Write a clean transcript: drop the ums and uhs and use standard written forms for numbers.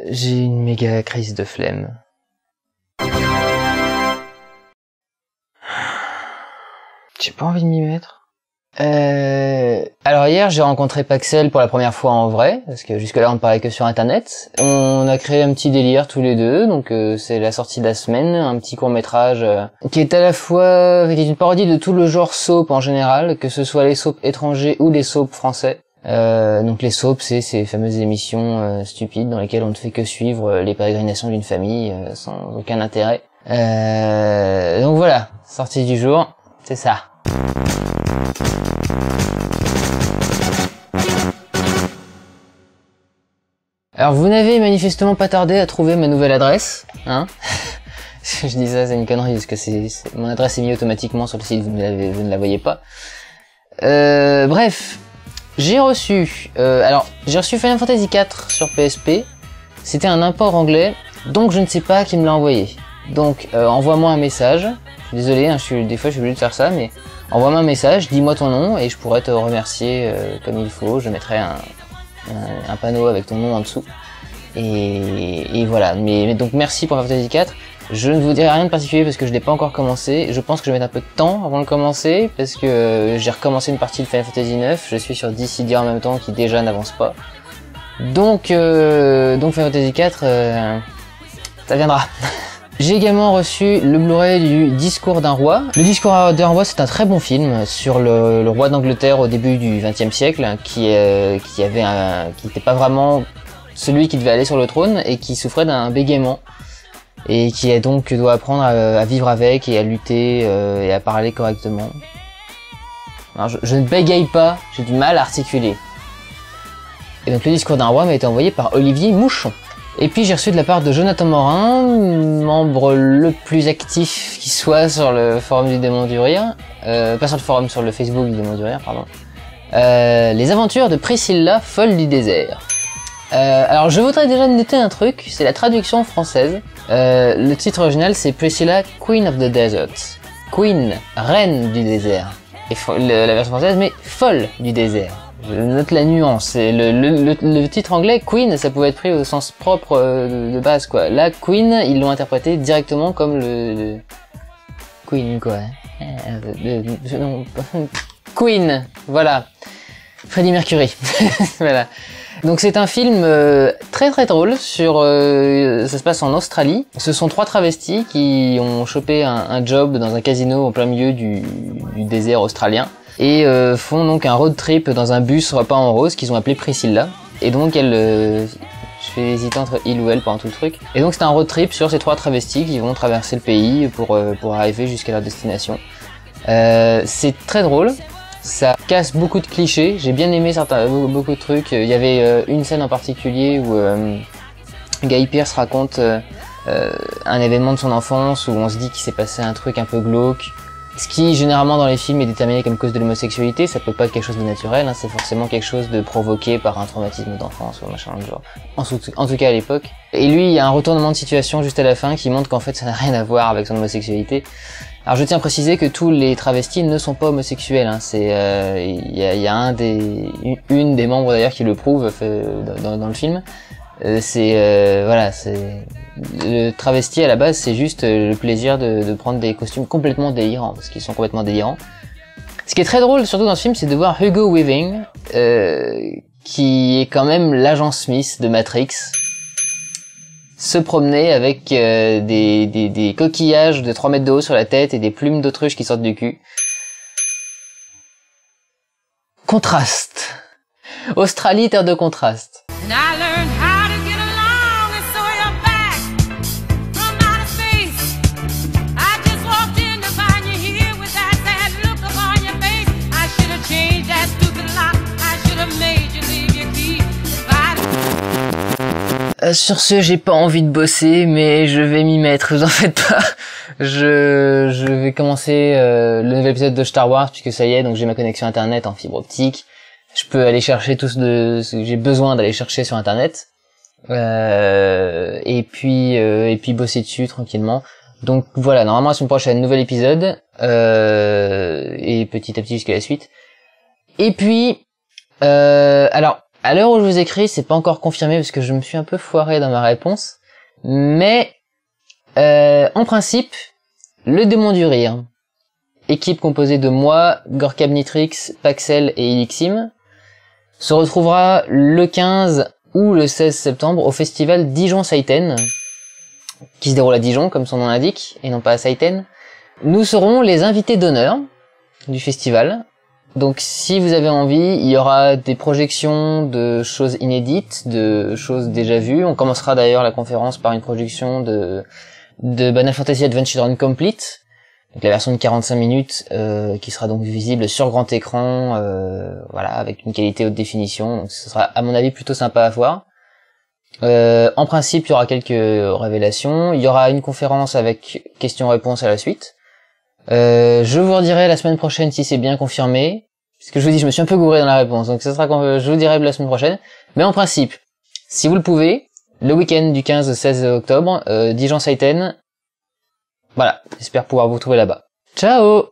J'ai une méga crise de flemme. J'ai pas envie de m'y mettre. Alors hier, j'ai rencontré Paxel pour la première fois en vrai, parce que jusque-là, on ne parlait que sur Internet. On a créé un petit délire tous les deux, donc c'est la sortie de la semaine, un petit court-métrage qui est à la fois qui est une parodie de tout le genre soap en général, que ce soit les soaps étrangers ou les soaps français. Donc les soaps, c'est ces fameuses émissions stupides dans lesquelles on ne fait que suivre les pérégrinations d'une famille sans aucun intérêt. Donc voilà, sortie du jour, c'est ça. Alors vous n'avez manifestement pas tardé à trouver ma nouvelle adresse, hein. Je dis ça, c'est une connerie, parce que mon adresse est mise automatiquement sur le site, vous ne la voyez pas. Bref, j'ai reçu Final Fantasy IV sur PSP, c'était un import anglais, donc je ne sais pas qui me l'a envoyé. Donc envoie-moi un message, désolé, hein, des fois je suis obligé de faire ça, mais envoie-moi un message, dis-moi ton nom, et je pourrais te remercier comme il faut, je mettrai un panneau avec ton nom en dessous. Et voilà, mais donc merci pour Final Fantasy IV. Je ne vous dirai rien de particulier parce que je l'ai pas encore commencé. Je pense que je vais mettre un peu de temps avant de commencer parce que j'ai recommencé une partie de Final Fantasy IX. Je suis sur Dissidia en même temps qui déjà n'avance pas. Donc Final Fantasy IV, ça viendra. J'ai également reçu le Blu-ray du Discours d'un roi. Le Discours d'un roi, c'est un très bon film sur le roi d'Angleterre au début du XXe siècle, qui n'était pas vraiment celui qui devait aller sur le trône et qui souffrait d'un bégaiement et qui donc doit apprendre à vivre avec et à lutter et à parler correctement. Alors, je ne bégaye pas, j'ai du mal à articuler. Et donc le Discours d'un roi m'a été envoyé par Olivier Mouchon. Et puis j'ai reçu de la part de Jonathan Morin, membre le plus actif qui soit sur le forum du Démon du Rire, pas sur le forum, sur le Facebook du Démon du Rire, pardon. Les aventures de Priscilla, folle du désert. Alors je voudrais déjà noter un truc, c'est la traduction française. Le titre original c'est Priscilla, Queen of the Desert. Queen, reine du désert. Et la version française, mais folle du désert. Je note la nuance. Le titre anglais, Queen, ça pouvait être pris au sens propre de base, quoi. Là, Queen, ils l'ont interprété directement comme le Queen, quoi. Queen, voilà. Freddie Mercury. Voilà. Donc c'est un film très très drôle sur... ça se passe en Australie. Ce sont 3 travestis qui ont chopé un job dans un casino en plein milieu du désert australien. Et font donc un road trip dans un bus repeint en rose qu'ils ont appelé Priscilla. Et donc je fais hésiter entre il ou elle pendant tout le truc. Et donc c'est un road trip sur ces 3 travestis qui vont traverser le pays pour arriver jusqu'à leur destination. C'est très drôle, ça casse beaucoup de clichés, j'ai bien aimé beaucoup de trucs. Il y avait une scène en particulier où Guy Pearce raconte un événement de son enfance où on se dit qu'il s'est passé un truc un peu glauque. Ce qui, généralement, dans les films est déterminé comme cause de l'homosexualité, ça peut pas être quelque chose de naturel, hein, c'est forcément quelque chose de provoqué par un traumatisme d'enfance ou machin de genre. En tout cas à l'époque. Et lui, il y a un retournement de situation juste à la fin qui montre qu'en fait ça n'a rien à voir avec son homosexualité. Alors je tiens à préciser que tous les travestis ne sont pas homosexuels, hein, il y a une des membres d'ailleurs qui le prouve dans le film. Voilà, le travesti à la base, c'est juste le plaisir de prendre des costumes complètement délirants, parce qu'ils sont complètement délirants. Ce qui est très drôle, surtout dans ce film, c'est de voir Hugo Weaving, qui est quand même l'agent Smith de Matrix, se promener avec des coquillages de 3 mètres de haut sur la tête et des plumes d'autruche qui sortent du cul. Contraste. Australie, terre de contraste. Sur ce, j'ai pas envie de bosser, mais je vais m'y mettre, vous en faites pas. Je vais commencer le nouvel épisode de Star Wars, puisque ça y est, donc j'ai ma connexion internet en fibre optique. Je peux aller chercher tout ce que j'ai besoin d'aller chercher sur internet. Et puis bosser dessus tranquillement. Donc voilà, normalement la semaine prochaine, nouvel épisode. Et petit à petit jusqu'à la suite. Et puis, alors, À l'heure où je vous écris, c'est pas encore confirmé parce que je me suis un peu foiré dans ma réponse. Mais en principe, le démon du rire, équipe composée de moi, Gorka Mnitrix, Paxel et Elixim, se retrouvera le 15 ou le 16 septembre au festival Dijon Saiten, qui se déroule à Dijon comme son nom l'indique, et non pas à Saiten. Nous serons les invités d'honneur du festival. Donc si vous avez envie, il y aura des projections de choses inédites, de choses déjà vues. On commencera d'ailleurs la conférence par une projection de Final Fantasy Adventure Complete, donc la version de 45 minutes qui sera donc visible sur grand écran, voilà, avec une qualité haute définition. Donc ce sera à mon avis plutôt sympa à voir. En principe, il y aura quelques révélations. Il y aura une conférence avec questions-réponses à la suite. Je vous redirai la semaine prochaine si c'est bien confirmé. Parce que je vous dis, je me suis un peu gouré dans la réponse, donc ça sera quand je vous dirai la semaine prochaine. Mais en principe, si vous le pouvez, le week-end du 15 au 16 octobre, Dijon Saiten. Voilà, j'espère pouvoir vous retrouver là-bas. Ciao!